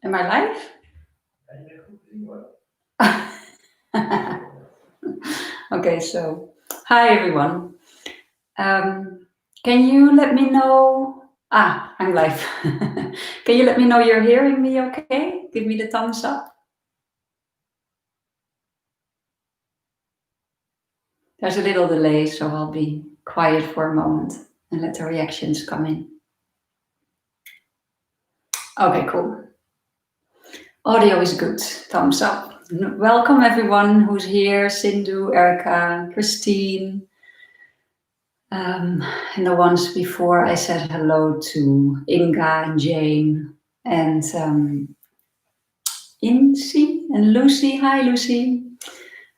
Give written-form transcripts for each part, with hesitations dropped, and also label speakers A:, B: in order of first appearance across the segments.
A: Am I live? Okay, so hi everyone. Can you let me know? I'm live. Can you let me know you're hearing me okay? Give me the thumbs up. There's a little delay, so I'll be quiet for a moment and let the reactions come in. Okay, cool. Audio is good. Thumbs up. Welcome everyone who's here. Sindhu, Erica, Christine. And the ones before, I said hello to Inga and Jane and Incy and Lucy. Hi, Lucy.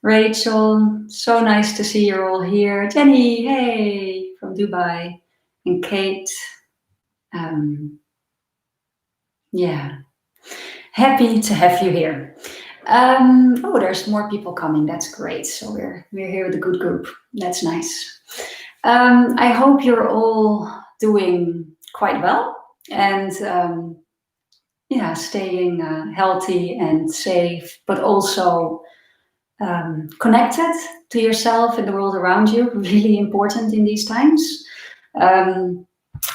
A: Rachel, so nice to see you're all here. Jenny, hey, from Dubai. And Kate. Yeah, happy to have you here. Oh, there's more people coming. That's great. So we're here with a good group. That's nice. I hope you're all doing quite well and staying healthy and safe, but also connected to yourself and the world around you. Really important in these times.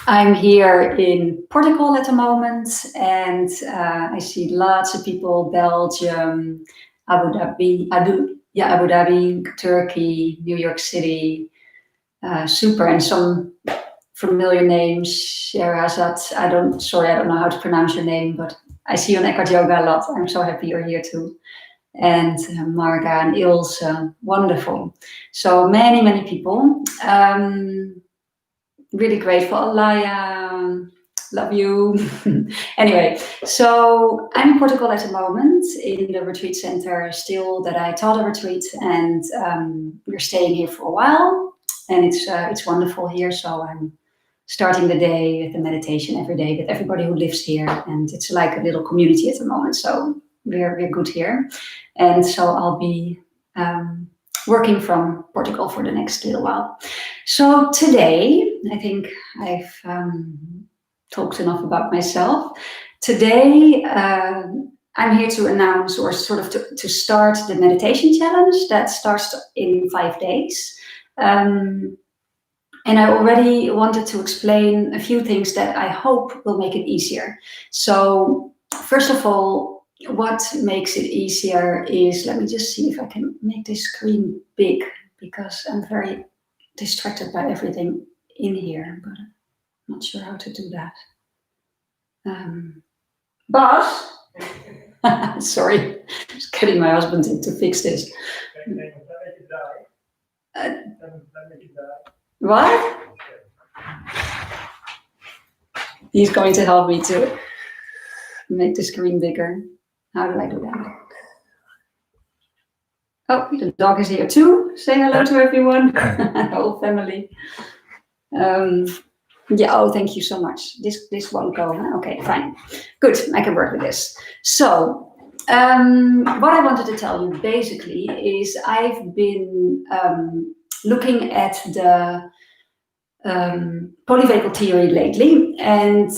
A: I'm here in Portugal at the moment, and I see lots of people: Belgium, Abu Dhabi, Turkey, New York City. Super, and some familiar names. Sherazad, I don't know how to pronounce your name, but I see you on EkhartYoga a lot. I'm so happy you're here too. And Marga and Ilse, wonderful. So many people. Really grateful. Alaya, love you. Anyway, so I'm in Portugal at the moment in the retreat center still that I taught a retreat, and we're staying here for a while. And it's wonderful here, so I'm starting the day with the meditation every day with everybody who lives here, and it's like a little community at the moment. So we're good here, and so I'll be working from Portugal for the next little while. So today, I think I've talked enough about myself. Today, I'm here to announce, or sort of to start the meditation challenge that starts in 5 days. And I already wanted to explain a few things that I hope will make it easier. So first of all, what makes it easier is, let me just see if I can make this screen big, because I'm very distracted by everything in here, but I'm not sure how to do that. Boss? Sorry, just getting my husband to fix this. What? He's going to help me to make the screen bigger. How do I do that? Oh, the dog is here too. Say hello to everyone, the whole family. Oh, thank you so much. This won't go. Huh? Okay, fine. Good, I can work with this. So, what I wanted to tell you basically is I've been looking at the polyvagal theory lately, and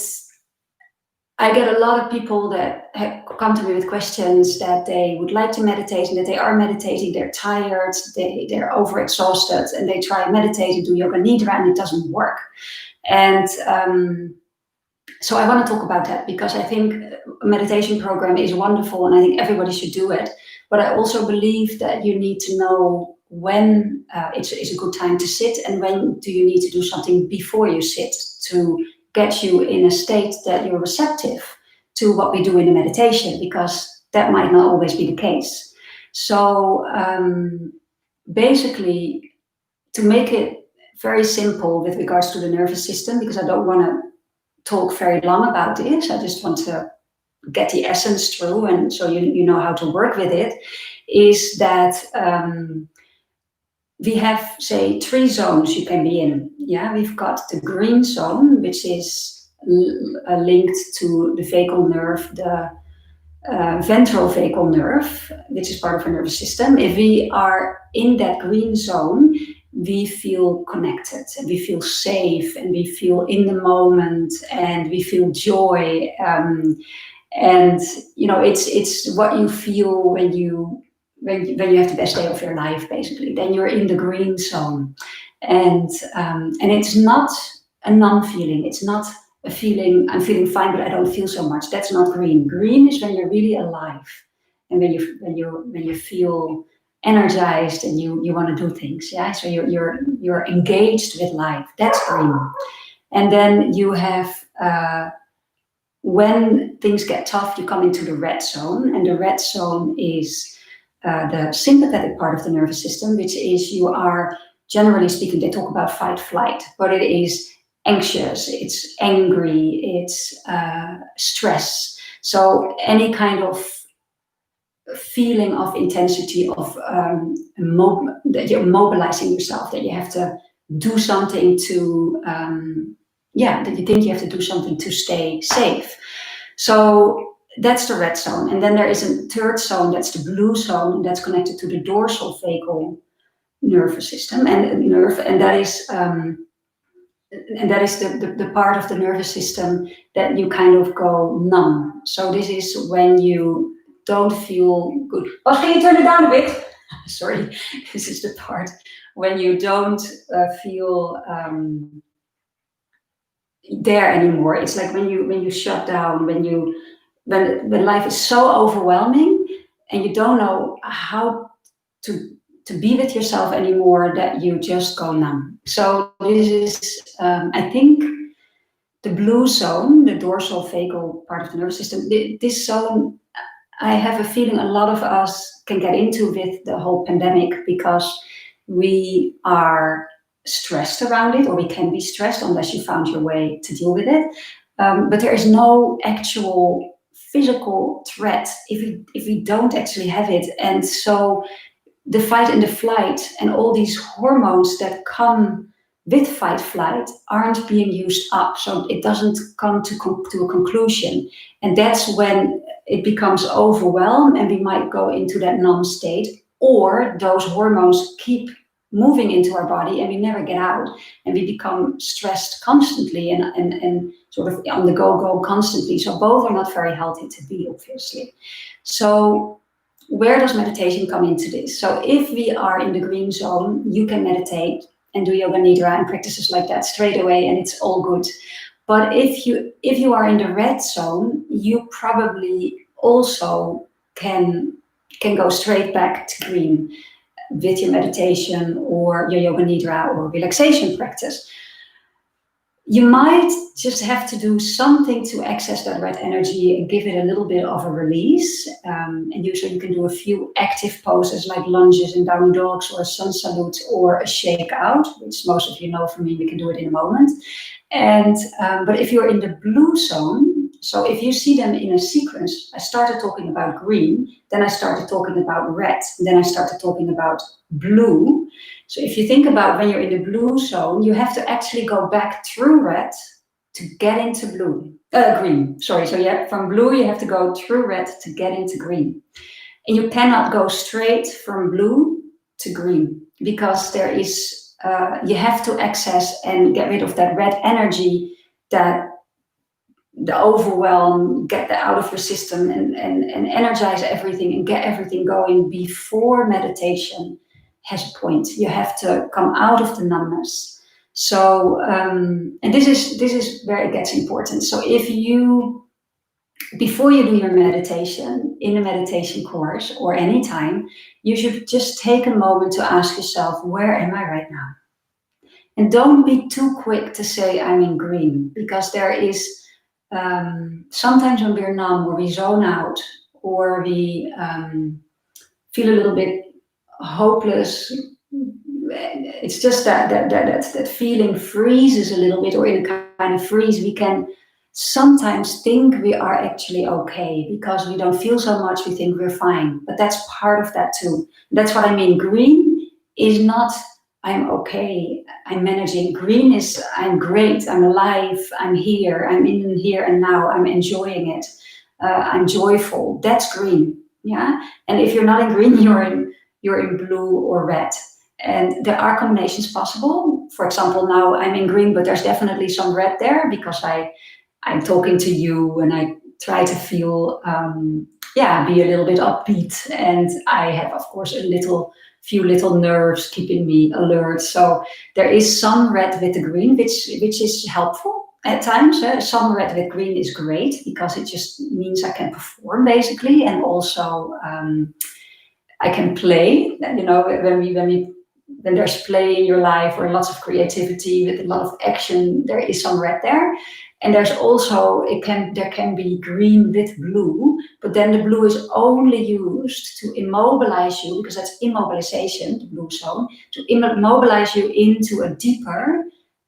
A: I get a lot of people that come to me with questions that they would like to meditate and that they are meditating, they're tired, they're overexhausted, and they try to meditate and do yoga nidra and it doesn't work. And so I want to talk about that, because I think a meditation program is wonderful and I think everybody should do it. But I also believe that you need to know when it's a good time to sit, and when do you need to do something before you sit to get you in a state that you're receptive to what we do in the meditation, because that might not always be the case. So basically, to make it very simple with regards to the nervous system, because I don't want to talk very long about this, I just want to get the essence through, and so you know how to work with it, is that we have, say, 3 zones you can be in. Yeah, we've got the green zone, which is linked to the vagal nerve, the ventral vagal nerve, which is part of our nervous system. If we are in that green zone, we feel connected and we feel safe and we feel in the moment and we feel joy. And it's what you feel when you have the best day of your life, basically. Then you're in the green zone, and it's not a numb feeling. It's not a feeling I'm feeling fine, but I don't feel so much. That's not green. Green is when you're really alive, and when you feel energized and you want to do things. Yeah, so you're engaged with life. That's green. And then you have. When things get tough, you come into the red zone, and the red zone is the sympathetic part of the nervous system, which is you are, generally speaking, they talk about fight flight, but it is anxious, it's angry, it's stress. So any kind of feeling of intensity of that you're mobilizing yourself, that you have to do something to that you think you have to do something to stay safe. So that's the red zone. And then there is a third zone, that's the blue zone, and that's connected to the dorsal vagal nervous system and that is the part of the nervous system that you kind of go numb. So this is when you don't feel good. Oh, can you turn it down a bit? Sorry, this is the part when you don't feel there anymore. It's like when you shut down, when life is so overwhelming and you don't know how to be with yourself anymore, that you just go numb. So this is, I think, the blue zone, the dorsal vagal part of the nervous system. This zone, I have a feeling a lot of us can get into with the whole pandemic, because we are stressed around it, or we can be stressed unless you found your way to deal with it. But there is no actual physical threat if we don't actually have it. And so the fight and the flight and all these hormones that come with fight flight aren't being used up, so it doesn't come to a conclusion. And that's when it becomes overwhelmed, and we might go into that numb state, or those hormones keep moving into our body and we never get out, and we become stressed constantly and sort of on the go constantly. So both are not very healthy to be, obviously. So where does meditation come into this? So if we are in the green zone, you can meditate and do yoga nidra and practices like that straight away, and it's all good. But if you are in the red zone, you probably also can go straight back to green with your meditation or your yoga nidra or relaxation practice. You might just have to do something to access that red energy and give it a little bit of a release. And usually you can do a few active poses like lunges and down dogs or a sun salute or a shake out, which most of you know from me, we can do it in a moment. And but if you're in the blue zone, so if you see them in a sequence, I started talking about green, then I started talking about red, then I started talking about blue. So if you think about when you're in the blue zone, you have to actually go back through red to get into green. Sorry, so yeah, from blue you have to go through red to get into green. And you cannot go straight from blue to green, because there is, you have to access and get rid of that red energy, that the overwhelm, get that out of your system and energize everything and get everything going before meditation has a point. You have to come out of the numbness. So, and this is where it gets important. So if you, before you do your meditation, in a meditation course or anytime, you should just take a moment to ask yourself, where am I right now? And don't be too quick to say I'm in green, because there is, sometimes when we're numb or we zone out or we feel a little bit hopeless, it's just that feeling freezes a little bit, or in a kind of freeze, we can sometimes think we are actually okay because we don't feel so much, we think we're fine. But that's part of that too. That's what I mean. Green is not I'm okay, I'm managing. Green is I'm great, I'm alive, I'm here, I'm in here and now, I'm enjoying it, I'm joyful. That's green, yeah. And if you're not in green, you're in blue or red. And there are combinations possible. For example, now I'm in green, but there's definitely some red there because I'm talking to you and I try to feel, be a little bit upbeat. And I have, of course, few little nerves keeping me alert. So there is some red with the green, which is helpful at times. Some red with green is great because it just means I can perform basically, and also I can play. You know, when there's play in your life or lots of creativity with a lot of action, there is some red there. And there's also, there can be green with blue, but then the blue is only used to immobilize you, because that's immobilization, the blue zone, to immobilize you into a deeper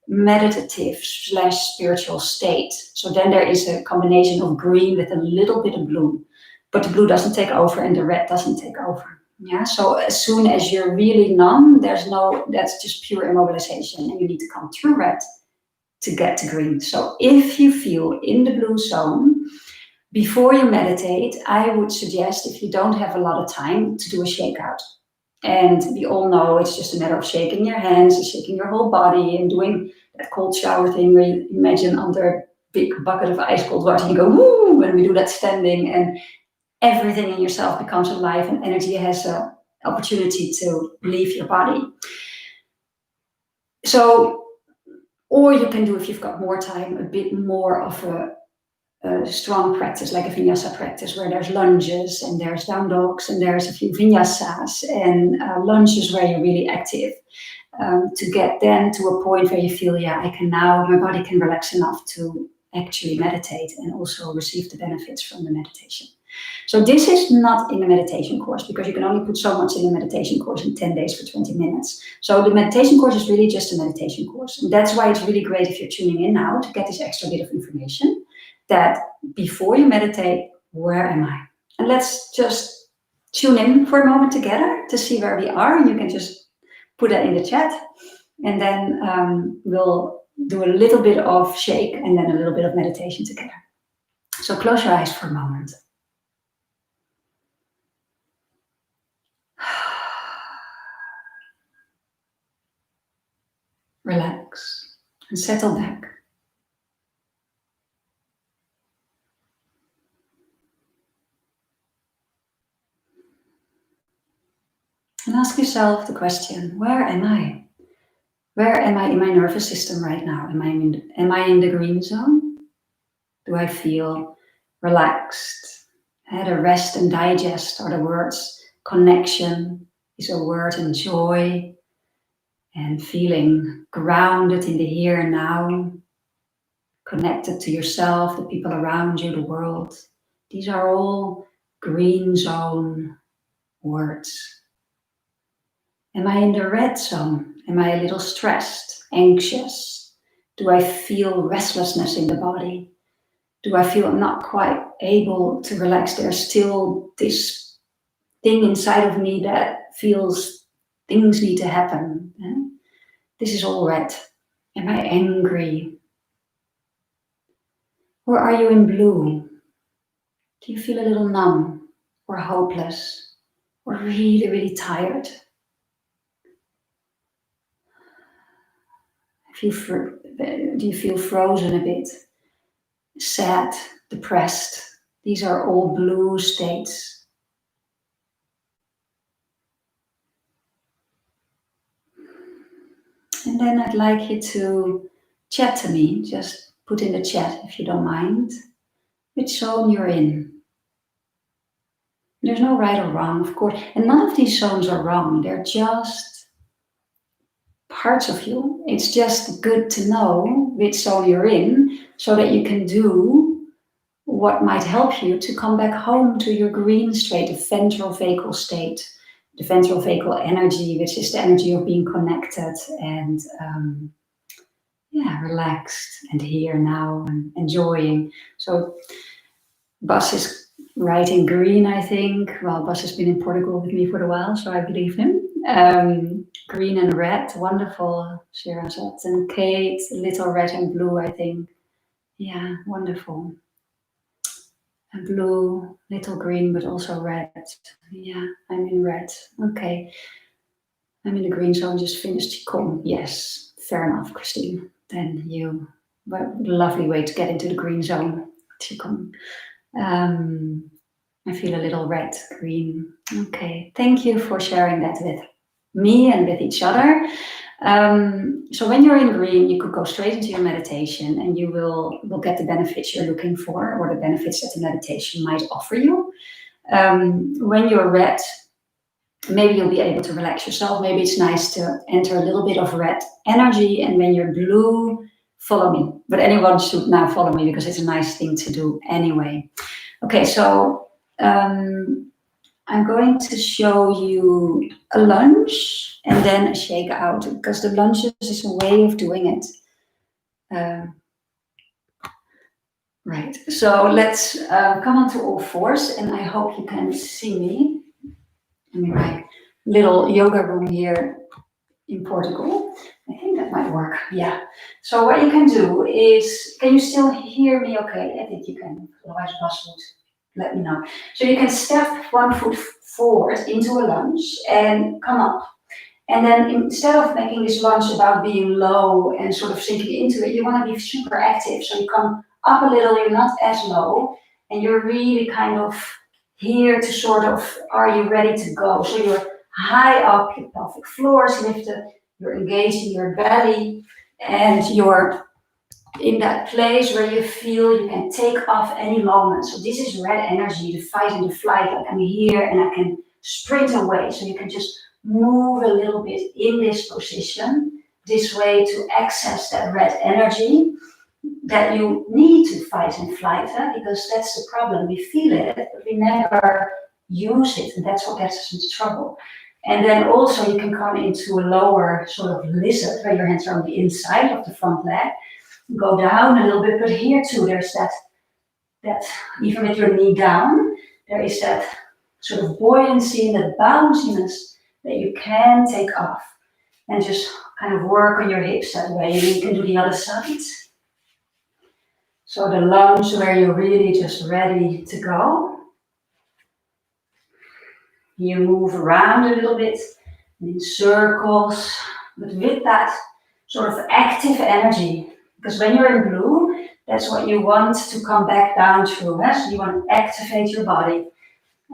A: meditative / spiritual state. So then there is a combination of green with a little bit of blue, but the blue doesn't take over and the red doesn't take over. Yeah, so as soon as you're really numb, that's just pure immobilization, and you need to come through red to get to green. So if you feel in the blue zone, before you meditate, I would suggest, if you don't have a lot of time, to do a shakeout. And we all know it's just a matter of shaking your hands and shaking your whole body and doing that cold shower thing where you imagine under a big bucket of ice cold water, you go, woo, and we do that standing, and everything in yourself becomes alive and energy has an opportunity to leave your body. So, or you can do, if you've got more time, a bit more of a strong practice, like a vinyasa practice, where there's lunges and there's down dogs and there's a few vinyasas and lunges where you're really active, to get then to a point where you feel, my body can relax enough to actually meditate and also receive the benefits from the meditation. So this is not in the meditation course, because you can only put so much in the meditation course in 10 days for 20 minutes. So the meditation course is really just a meditation course. And that's why it's really great if you're tuning in now to get this extra bit of information, that before you meditate, where am I? And let's just tune in for a moment together to see where we are. And you can just put that in the chat. And then we'll do a little bit of shake and then a little bit of meditation together. So close your eyes for a moment. Relax and settle back. And ask yourself the question, where am I? Where am I in my nervous system right now? Am I in the green zone? Do I feel relaxed? The rest and digest are the words. Connection is a word, and joy, and feeling grounded in the here and now, connected to yourself, the people around you, the world. These are all green zone words. Am I in the red zone? Am I a little stressed, anxious? Do I feel restlessness in the body? Do I feel I'm not quite able to relax? There's still this thing inside of me that feels things need to happen. This is all red. Am I angry? Or are you in blue? Do you feel a little numb or hopeless or really, really tired? Do you feel frozen a bit? Sad, depressed? These are all blue states. And then I'd like you to chat to me. Just put in the chat, if you don't mind, which zone you're in. There's no right or wrong, of course. And none of these zones are wrong. They're just parts of you. It's just good to know which zone you're in so that you can do what might help you to come back home to your green state, the ventral vagal state, the ventral vagal energy, which is the energy of being connected and relaxed and here now and enjoying. So Bas is writing green, I think. Well, Bas has been in Portugal with me for a while, so I believe him. Green and red, wonderful, Shirazad. And Kate, little red and blue, I think. Yeah, wonderful. And blue, little green, but also red. Yeah, I'm in red. Okay. I'm in the green zone, just finished Qigong. Yes, fair enough, Christine. Then you, but lovely way to get into the green zone, Qigong. I feel a little red, green. Okay, thank you for sharing that with me and with each other. So when you're in green, you could go straight into your meditation and you will get the benefits you're looking for, or the benefits that the meditation might offer you. When you're red, maybe you'll be able to relax yourself. Maybe it's nice to enter a little bit of red energy. And when you're blue, follow me. But anyone should now follow me because it's a nice thing to do anyway. Okay, so I'm going to show you a lunge and then a shake out, because the lunges is a way of doing it. Right, so let's come onto all fours, and I hope you can see me in my little yoga room here in Portugal. I think that might work, yeah. So what you can do is, can you still hear me okay? I think you can, otherwise Bas would let me know. So you can step one foot forward into a lunge and come up. And then instead of making this lunge about being low and sort of sinking into it, you want to be super active. So you come up a little, you're not as low, and you're really kind of here to sort of, are you ready to go? So you're high up, your pelvic floor is lifted, you're engaging your belly, and you're in that place where you feel you can take off any moment. So this is red energy, the fight and the flight. Like I'm here and I can sprint away. So you can just move a little bit in this position, this way, to access that red energy that you need to fight and flight, because that's the problem. We feel it, but we never use it, and that's what gets us into trouble. And then also you can come into a lower sort of lizard, where your hands are on the inside of the front leg, go down a little bit, but here too there's that even with your knee down, there is that sort of buoyancy and that bounciness that you can take off, and just kind of work on your hips that way. And you can do the other side. So the lunge where you're really just ready to go. You move around a little bit in circles, but with that sort of active energy. Because when you're in blue, that's what you want to come back down through. So you want to activate your body.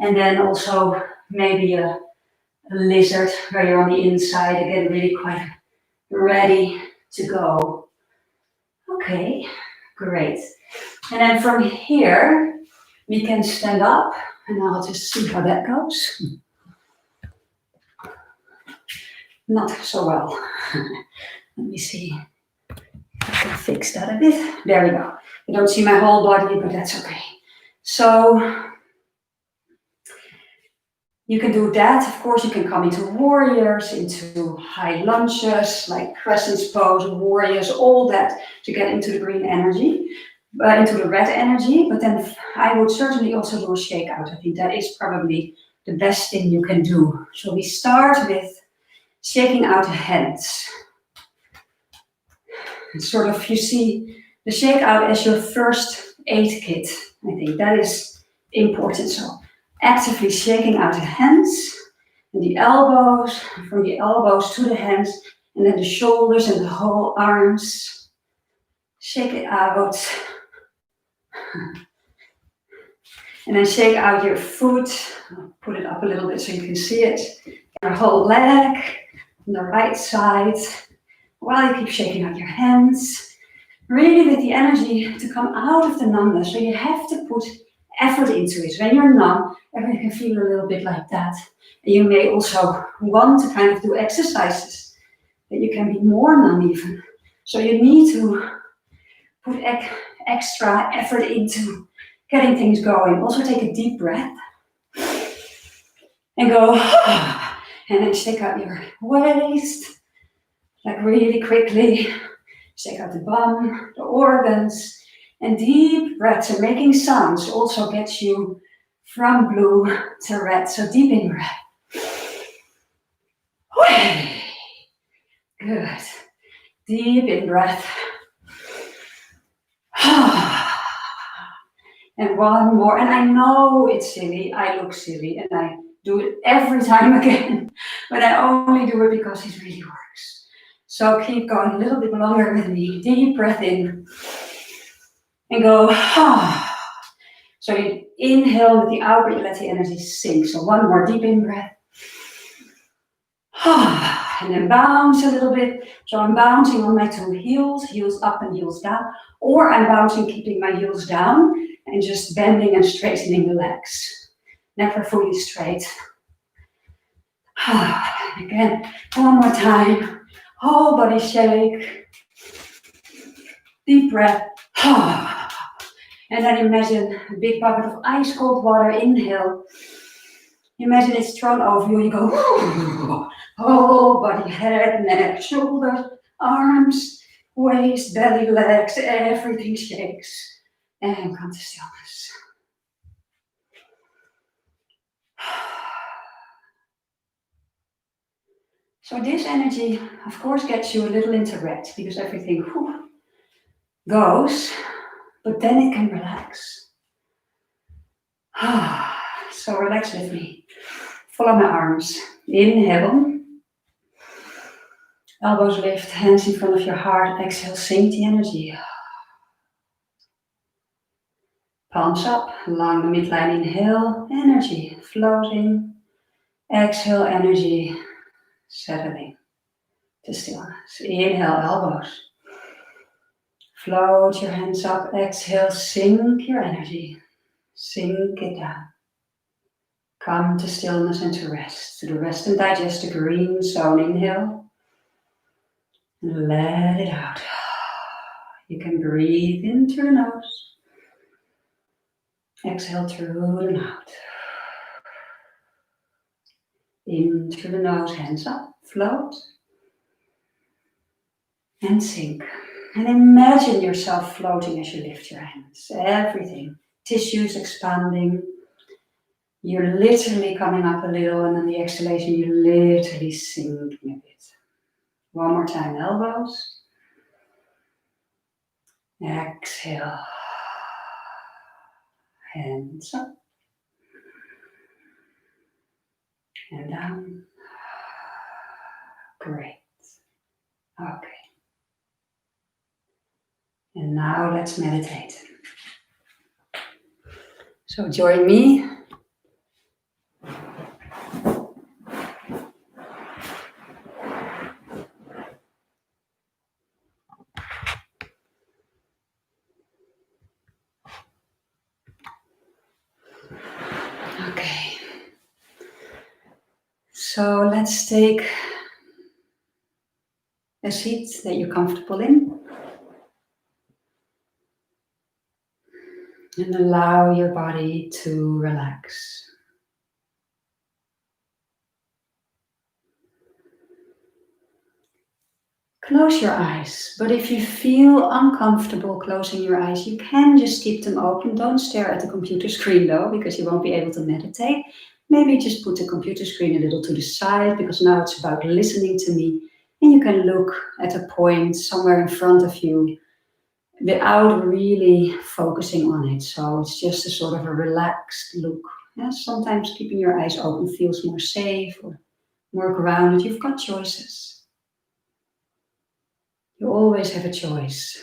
A: And then also maybe a lizard where you're on the inside, again, really quite ready to go. Okay, great. And then from here, we can stand up, and I'll just see how that goes. Not so well. Let me see if I can fix that a bit. There we go. You don't see my whole body, but that's okay. So you can do that. Of course, you can come into warriors, into high lunges, like crescent pose, warriors, all that to get into the green energy, into the red energy. But then I would certainly also do a shake out. I think that is probably the best thing you can do. So we start with shaking out the hands. And sort of, you see the shake out as your first aid kit. I think that is important. So actively shaking out the hands and the elbows, from the elbows to the hands, and then the shoulders and the whole arms. Shake it out. And then shake out your foot. I'll put it up a little bit so you can see it. Your whole leg on the right side. While you keep shaking out your hands. Really with the energy to come out of the numbness. So you have to put effort into it. When you're numb, everything can feel a little bit like that. And you may also want to kind of do exercises that you can be more numb even. So you need to put extra effort into getting things going. Also take a deep breath. And go, and then shake out your waist, like really quickly. Shake out the bum, the organs, and deep breaths and making sounds also gets you from blue to red. So deep in breath. Good. Deep in breath. And one more. And I know it's silly. I look silly and I do it every time again. But I only do it because it really works. So keep going a little bit longer with me. Deep breath in. And go. So So you inhale with the out breath, you let the energy sink. So one more deep in breath. And then bounce a little bit. So I'm bouncing on my two heels, heels up and heels down. Or I'm bouncing, keeping my heels down and just bending and straightening the legs. Never fully straight. Again, one more time. Whole body shake. Deep breath. And then imagine a big bucket of ice cold water. Inhale. Imagine it's thrown over you. You go. Whole body, head, neck, shoulders, arms, waist, belly, legs. Everything shakes. And come to stillness. So this energy, of course, gets you a little into rest because everything goes, but then it can relax. So relax with me. Follow my arms. Inhale. Elbows lift, hands in front of your heart. Exhale, sink the energy. Palms up, along the midline. Inhale, energy floating. Exhale, energy settling to stillness. Inhale, elbows. Float your hands up. Exhale, sink your energy. Sink it down. Come to stillness and to rest. To the rest and digest the green zone. Inhale. And let it out. You can breathe in through the nose. Exhale through the mouth. In through the nose, hands up, float. And sink. And imagine yourself floating as you lift your hands. Everything. Tissues expanding. You're literally coming up a little, and on the exhalation, you're literally sinking a bit. One more time, elbows. Exhale. Hands up. And down. Great. Okay. And now let's meditate. So join me. Okay. So let's take a seat that you're comfortable in. And allow your body to relax. Close your eyes, but if you feel uncomfortable closing your eyes, you can just keep them open. Don't stare at the computer screen though, because you won't be able to meditate. Maybe just put the computer screen a little to the side, because now it's about listening to me. And you can look at a point somewhere in front of you without really focusing on it. So it's just a sort of a relaxed look. Yeah, sometimes keeping your eyes open feels more safe or more grounded. You've got choices. You always have a choice.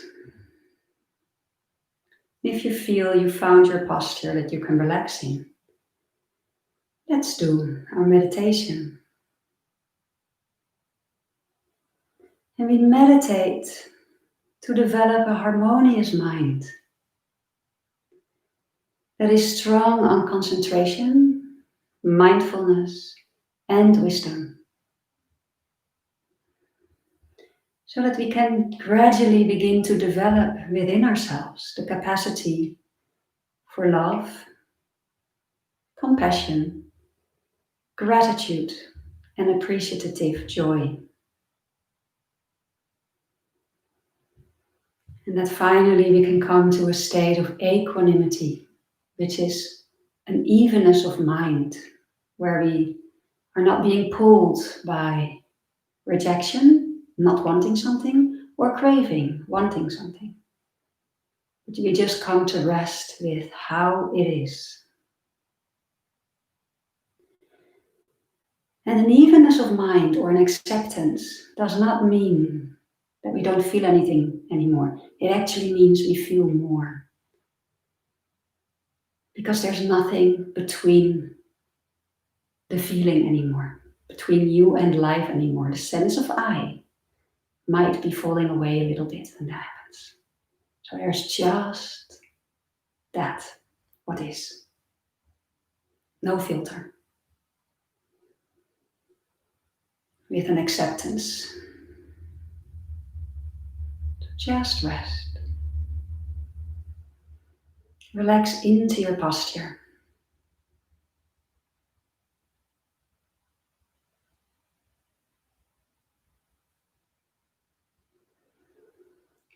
A: If you feel you found your posture that you can relax in, let's do our meditation. And we meditate to develop a harmonious mind that is strong on concentration, mindfulness, and wisdom. So that we can gradually begin to develop within ourselves the capacity for love, compassion, gratitude, and appreciative joy. And that finally we can come to a state of equanimity, which is an evenness of mind, where we are not being pulled by rejection, not wanting something, or craving, wanting something. But we just come to rest with how it is. And an evenness of mind or an acceptance does not mean that we don't feel anything anymore. It actually means we feel more. Because there's nothing between the feeling anymore, between you and life anymore. The sense of I might be falling away a little bit when that happens. So there's just that, what is. No filter. With an acceptance. Just rest. Relax into your posture.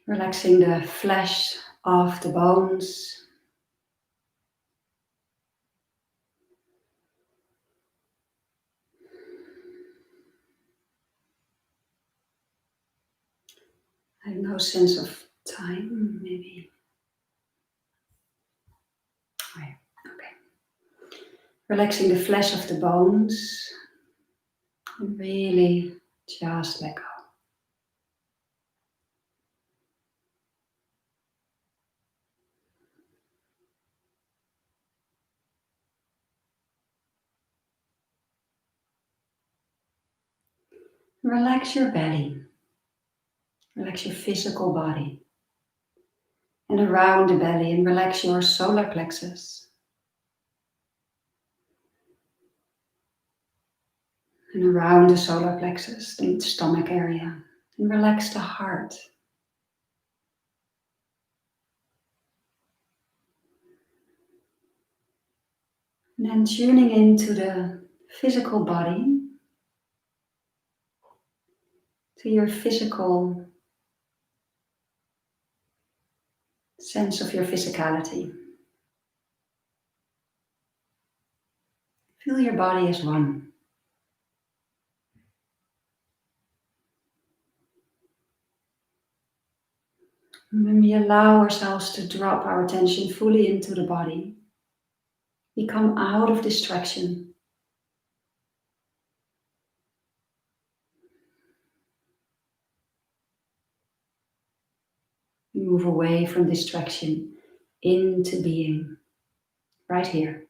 A: Relaxing the flesh of the bones. I have no sense of time, maybe. Oh, yeah. Okay. Relaxing the flesh of the bones. And really just let go. Relax your belly. Relax your physical body. And around the belly, and relax your solar plexus. And around the solar plexus, the stomach area. And relax the heart. And then tuning into the physical body, to your physical sense of your physicality. Feel your body as one. And when we allow ourselves to drop our attention fully into the body, we come out of distraction. We move away from distraction into being, right here.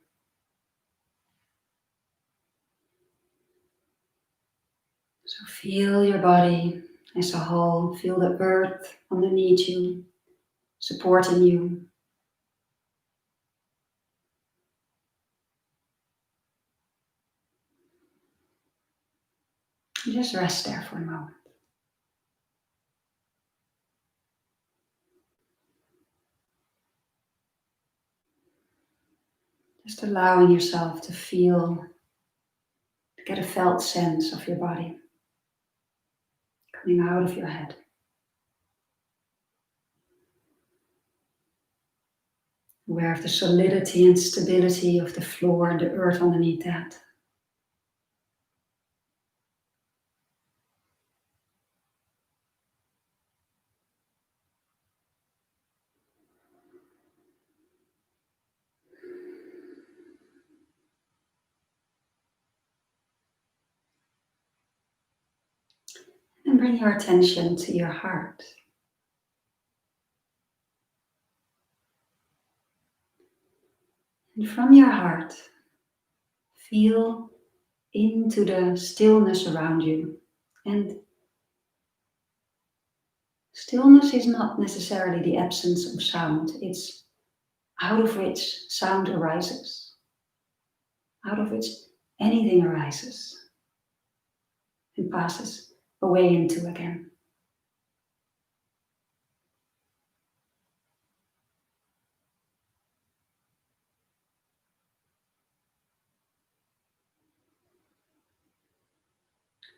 A: So feel your body as a whole. Feel the earth underneath you, supporting you. Just rest there for a moment. Just allowing yourself to feel, to get a felt sense of your body coming out of your head. Aware of the solidity and stability of the floor and the earth underneath that. And bring your attention to your heart. And from your heart, feel into the stillness around you. And stillness is not necessarily the absence of sound. It's out of which sound arises, out of which anything arises and passes away into again.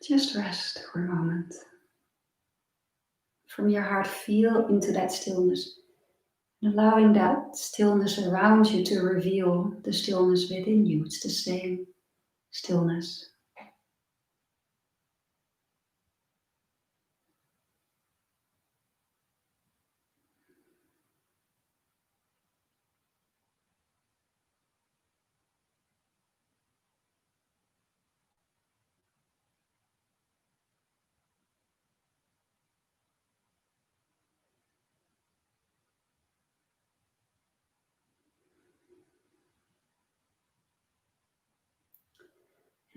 A: Just rest for a moment. From your heart, feel into that stillness, and allowing that stillness around you to reveal the stillness within you. It's the same stillness.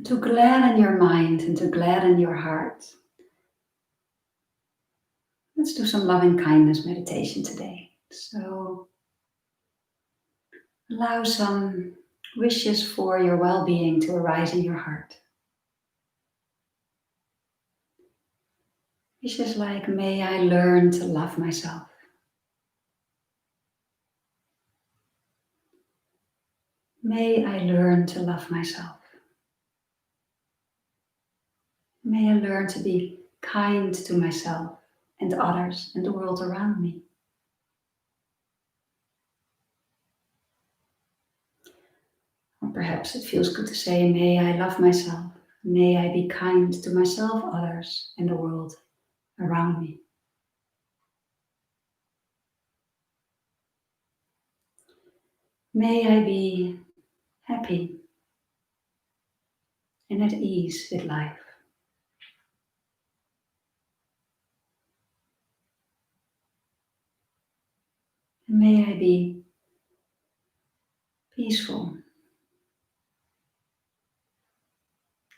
A: To gladden your mind and to gladden your heart, let's do some loving kindness meditation today. So allow some wishes for your well-being to arise in your heart. Wishes like, may I learn to love myself. May I learn to love myself. May I learn to be kind to myself and others and the world around me. Or perhaps it feels good to say, may I love myself. May I be kind to myself, others, and the world around me. May I be happy and at ease with life. And may I be peaceful.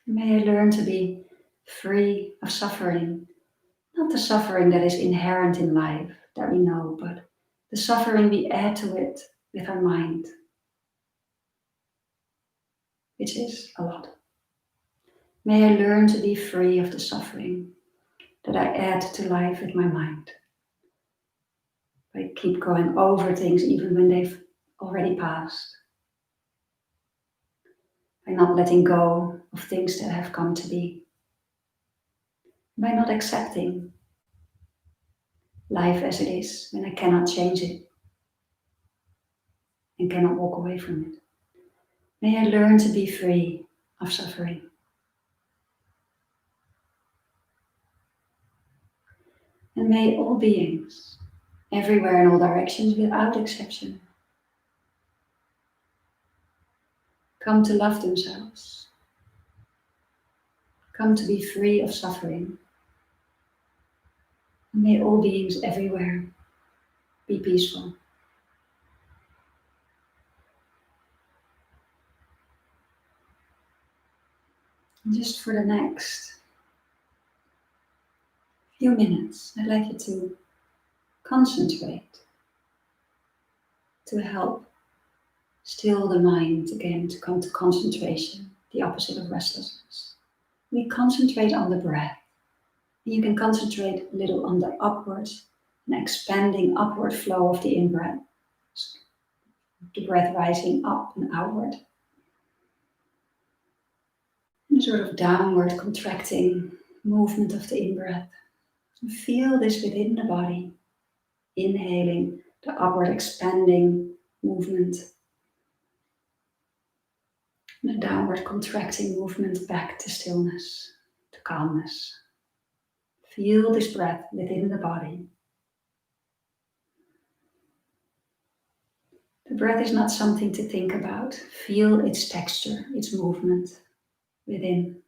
A: And may I learn to be free of suffering. Not the suffering that is inherent in life that we know, but the suffering we add to it with our mind, which is a lot. May I learn to be free of the suffering that I add to life with my mind. I keep going over things even when they've already passed. By not letting go of things that have come to be. By not accepting life as it is when I cannot change it and cannot walk away from it. May I learn to be free of suffering. And may all beings, everywhere in all directions without exception, come to love themselves, come to be free of suffering. And may all beings everywhere be peaceful. And just for the next few minutes, I'd like you to concentrate, to help still the mind again to come to concentration, the opposite of restlessness. We concentrate on the breath. You can concentrate a little on the upward and expanding upward flow of the in-breath. The breath rising up and outward. And a sort of downward contracting movement of the in-breath. Feel this within the body. Inhaling the upward expanding movement. And a downward contracting movement back to stillness, to calmness. Feel this breath within the body. The breath is not something to think about. Feel its texture, its movement within.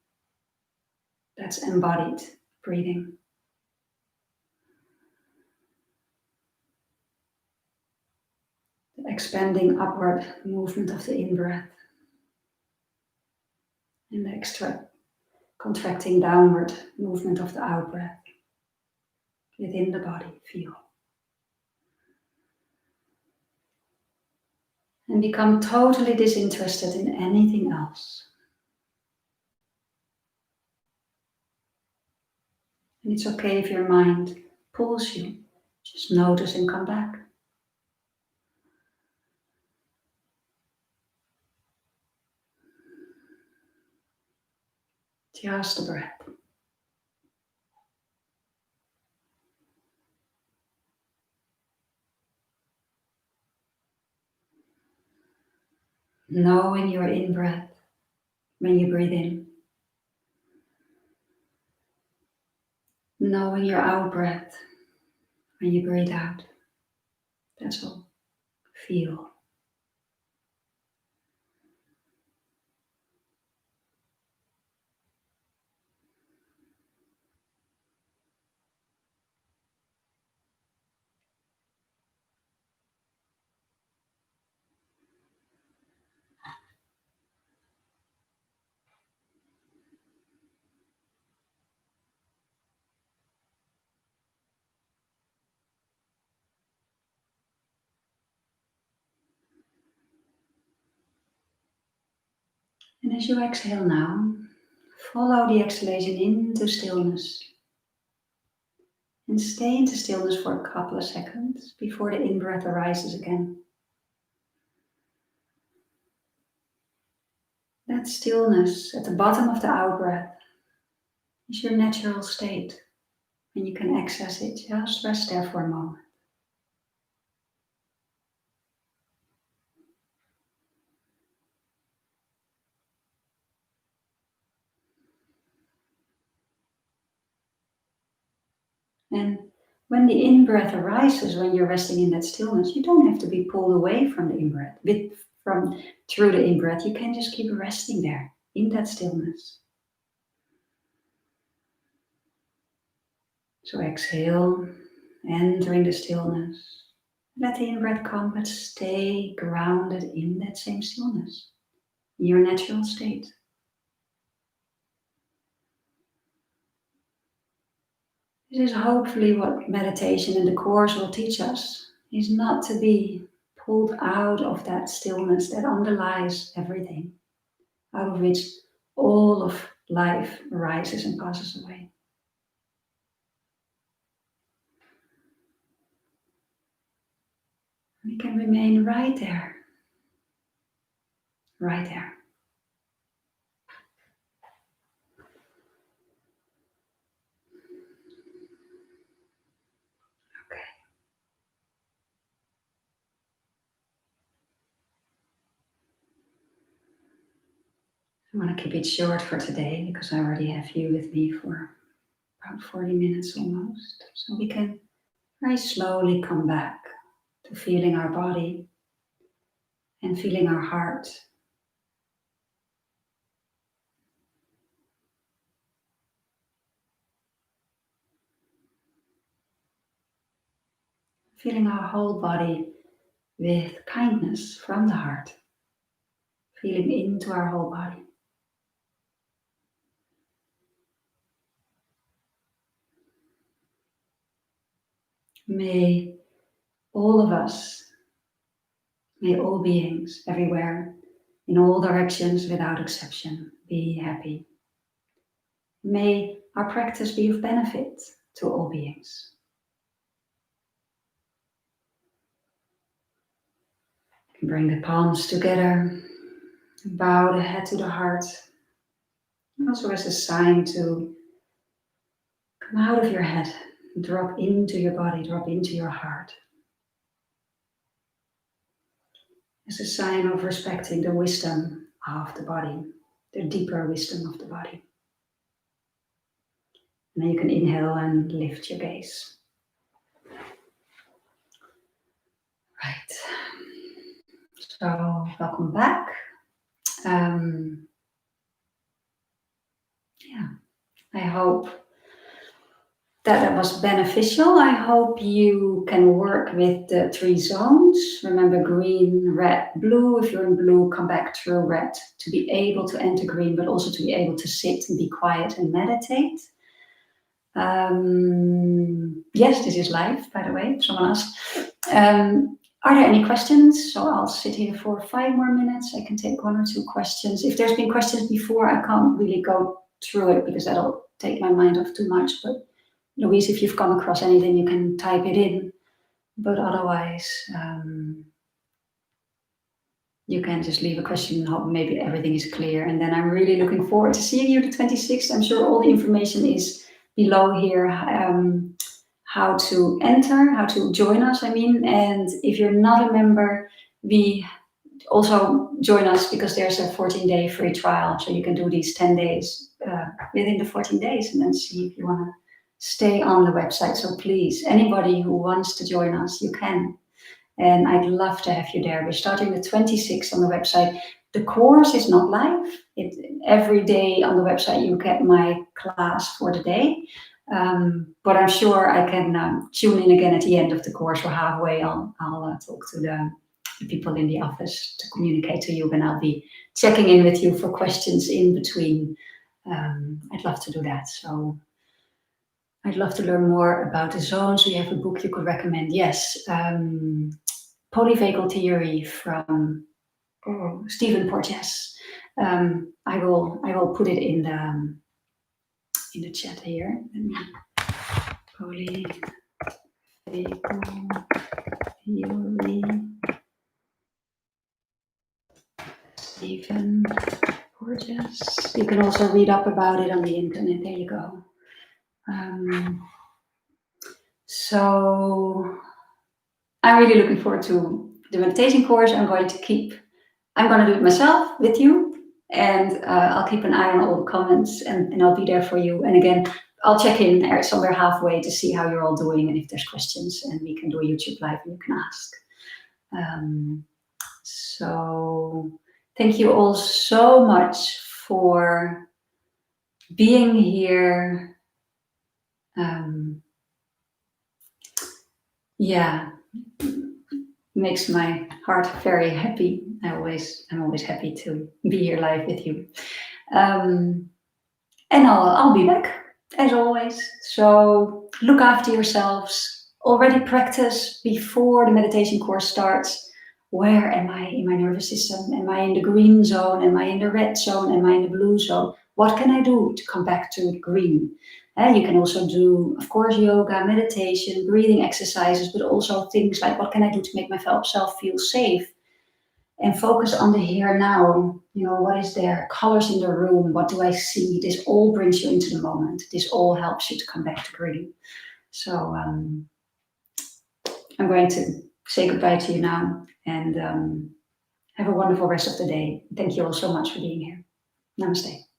A: That's embodied breathing. The expanding upward movement of the in-breath. And the extra contracting downward movement of the out-breath. Within the body, feel. And become totally disinterested in anything else. And it's okay if your mind pulls you. Just notice and come back. Just the breath. Knowing your in-breath when you breathe in. Knowing your out-breath when you breathe out. That's all. Feel. And as you exhale now, follow the exhalation into stillness. And stay into stillness for a couple of seconds before the in-breath arises again. That stillness at the bottom of the out-breath is your natural state. And you can access it. Just rest there for a moment. And when the in-breath arises, when you're resting in that stillness, you don't have to be pulled away from the in-breath. Through the in-breath, you can just keep resting there in that stillness. So exhale, entering the stillness. Let the in-breath come, but stay grounded in that same stillness, in your natural state. This is hopefully what meditation and the Course will teach us, is not to be pulled out of that stillness that underlies everything, out of which all of life arises and passes away. We can remain right there. Right there. Okay. I want to keep it short for today because I already have you with me for about 40 minutes almost. So we can very slowly come back to feeling our body and feeling our heart. Feeling our whole body with kindness from the heart. Feeling into our whole body. May all of us, may all beings everywhere, in all directions without exception, be happy. May our practice be of benefit to all beings. Bring the palms together, bow the head to the heart, also as a sign to come out of your head, drop into your body, drop into your heart. As a sign of respecting the wisdom of the body, the deeper wisdom of the body. And then you can inhale and lift your gaze. Right. So, welcome back. I hope that was beneficial. I hope you can work with the 3 zones. Remember green, red, blue. If you're in blue, come back through red to be able to enter green, but also to be able to sit and be quiet and meditate. Yes, this is live, by the way, if someone asked. Are there any questions? So I'll sit here for 5 more minutes. I can take 1 or 2 questions. If there's been questions before, I can't really go through it because that'll take my mind off too much. But Louise, if you've come across anything, you can type it in. But otherwise, you can just leave a question and hope maybe everything is clear. And then I'm really looking forward to seeing you the 26th. I'm sure all the information is below here. How to enter, how to join us, and if you're not a member, we also join us because there's a 14-day free trial, so you can do these 10 days within the 14 days and then see if you want to stay on the website. So please, anybody who wants to join us, you can, and I'd love to have you there. We're starting the 26th on the website. The course is not live. Every day on the website you get my class for the day. But I'm sure I can tune in again at the end of the course or halfway. I'll talk to the people in the office to communicate to you, and I'll be checking in with you for questions in between. I'd love to do that. So I'd love to learn more about the zones. So you have a book you could recommend? Yes, Polyvagal Theory from Stephen Porges. I will put it in the chat here. Let me theory. Stephen Porges. You can also read up about it on the internet. There you go. So I'm really looking forward to the meditation course. I'm going to do it myself with you, and I'll keep an eye on all the comments, and I'll be there for you. And again, I'll check in there somewhere halfway to see how you're all doing, and if there's questions, and we can do a YouTube live and you can ask. So thank you all so much for being here. Makes my heart very happy. I'm always happy to be here live with you. And I'll be back as always. So look after yourselves. Already practice before the meditation course starts. Where am I in my nervous system? Am I in the green zone? Am I in the red zone? Am I in the blue zone? What can I do to come back to green? You can also do, of course, yoga, meditation, breathing exercises, but also things like what can I do to make myself feel safe? And focus on the here and now. What is there? Colors in the room. What do I see? This all brings you into the moment. This all helps you to come back to green. So I'm going to say goodbye to you now, and have a wonderful rest of the day. Thank you all so much for being here. Namaste.